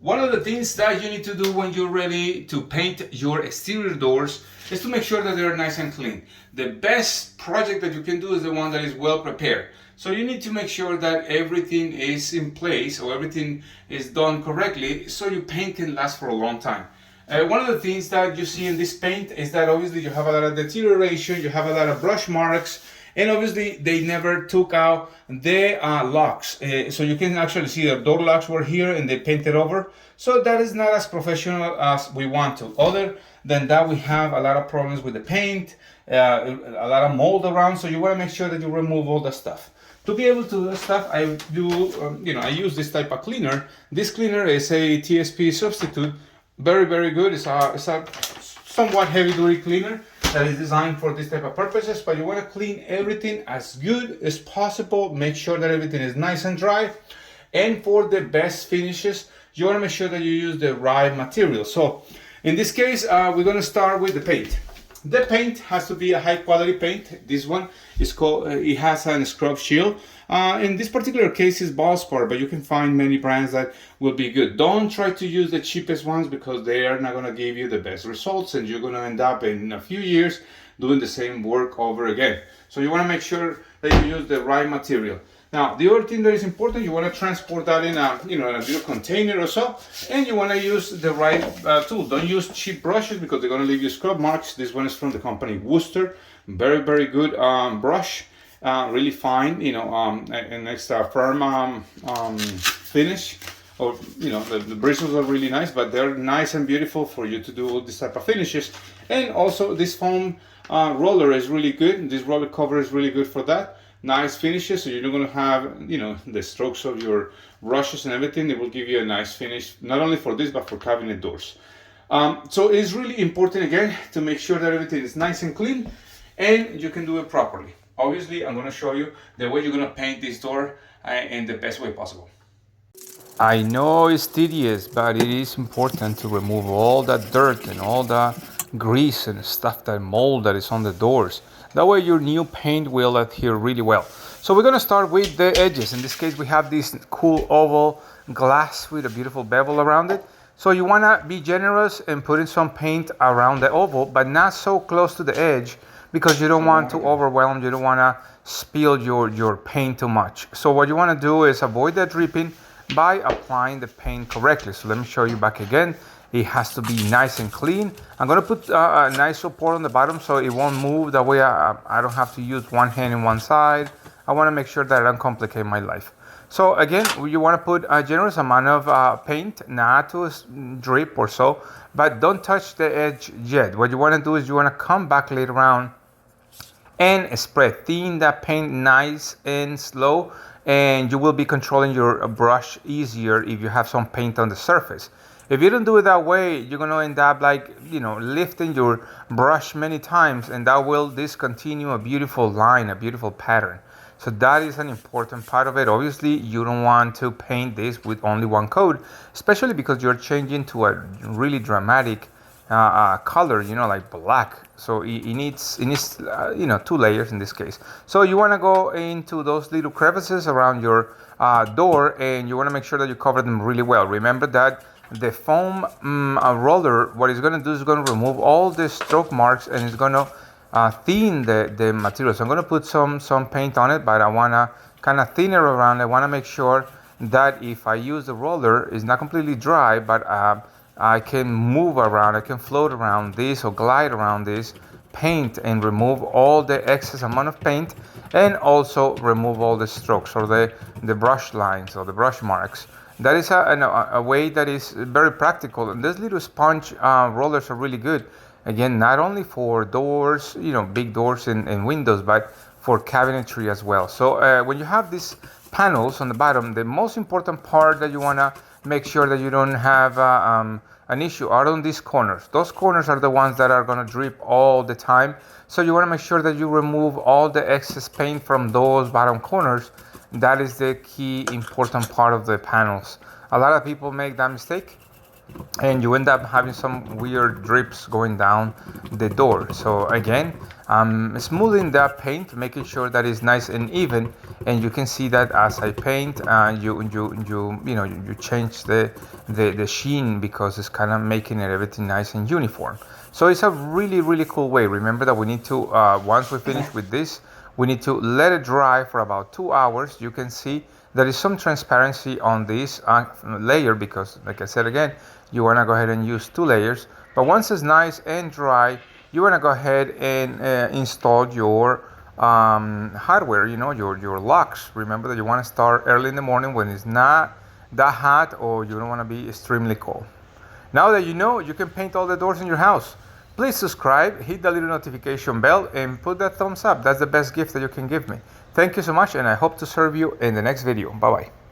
One of the things that you need to do when you're ready to paint your exterior doors is to make sure that they're nice and clean. The best project that you can do is the one that is well prepared. So you need to make sure that everything is in place or everything is done correctly so your paint can last for a long time. One of the things that you see in this paint is that obviously you have a lot of deterioration, you have a lot of brush marks, and obviously they never took out the locks. So you can actually see the door locks were here and they painted over. So that is not as professional as we want to. Other than that, we have a lot of problems with the paint, a lot of mold around. So you want to make sure that you remove all the stuff. To be able to do that stuff, I do, I use this type of cleaner. This cleaner is a TSP substitute. Very, very good. It's a somewhat heavy duty cleaner that is designed for this type of purposes, but you want to clean everything as good as possible. Make sure that everything is nice and dry. And for the best finishes, you want to make sure that you use the right material. So in this case, we're going to start with the paint. The paint has to be a high quality paint. This one is called, it has a scrub shield. In this particular case is Ballspar, but you can find many brands that will be good. Don't try to use the cheapest ones because they are not going to give you the best results and you're going to end up in a few years doing the same work over again. So you want to make sure that you use the right material. Now, the other thing that is important, you want to transport that in a, in a little container or so, and you want to use the right tool. Don't use cheap brushes because they're going to leave you scrub marks. This one is from the company Worcester. Very, very good brush. Really fine, an extra firm finish. Or, the bristles are really nice, but they're nice and beautiful for you to do this type of finishes. And also, this foam roller is really good. This roller cover is really good for that. Nice finishes, so you're not going to have the strokes of your brushes and everything. It will give you a nice finish, not only for this but for cabinet doors. So it's really important again to make sure that everything is nice and clean and you can do it properly. Obviously, I'm going to show you the way you're going to paint this door in the best way possible. I know it's tedious, but it is important to remove all that dirt and all the grease and stuff, that mold that is on the doors. That way your new paint will adhere really well. So we're going to start with the edges. In this case, we have this cool oval glass with a beautiful bevel around it. So you want to be generous and put in some paint around the oval, but not so close to the edge because you don't want to overwhelm, you don't want to spill your paint too much. So what you want to do is avoid that dripping by applying the paint correctly. So let me show you back again. It has to be nice and clean. I'm going to put a nice support on the bottom so it won't move. That way I don't have to use one hand in one side. I want to make sure that I don't complicate my life. So again, you want to put a generous amount of paint, not to drip or so, but don't touch the edge yet. What you want to do is you want to come back later on and spread thin that paint nice and slow, and you will be controlling your brush easier if you have some paint on the surface. If you don't do it that way, you're going to end up lifting your brush many times, and that will discontinue a beautiful line, a beautiful pattern. So that is an important part of it. Obviously, you don't want to paint this with only one coat, especially because you're changing to a really dramatic color, like black. So it needs 2 layers in this case. So you want to go into those little crevices around your door, and you want to make sure that you cover them really well. Remember that the foam roller, what it's going to do is going to remove all the stroke marks, and it's going to thin the material. So I'm going to put some paint on it, but I want to kind of thin it around. I want to make sure that if I use the roller, it's not completely dry, but I can move around, I can float around this or glide around this paint and remove all the excess amount of paint, and also remove all the strokes or the brush lines or the brush marks. That is a way that is very practical, and these little sponge rollers are really good. Again, not only for doors, big doors and windows, but for cabinetry as well. So when you have these panels on the bottom, the most important part that you want to make sure that you don't have an issue are on these corners. Those corners are the ones that are going to drip all the time. So you want to make sure that you remove all the excess paint from those bottom corners. That is the key important part of the panels. A lot of people make that mistake and you end up having some weird drips going down the door. So again, smoothing that paint, making sure that it's nice and even, and you can see that as I paint, you change the sheen, because it's kind of making everything nice and uniform. So it's a really cool way. Remember that we need to, once we finish with this, we need to let it dry for about 2 hours. You can see there is some transparency on this layer, because like I said again, you want to go ahead and use 2 layers. But once it's nice and dry, you want to go ahead and install your hardware, your locks. Remember that you want to start early in the morning when it's not that hot, or you don't want to be extremely cold. Now that you know you can paint all the doors in your house, please subscribe, hit the little notification bell, and put that thumbs up. That's the best gift that you can give me. Thank you so much, and I hope to serve you in the next video. Bye-bye.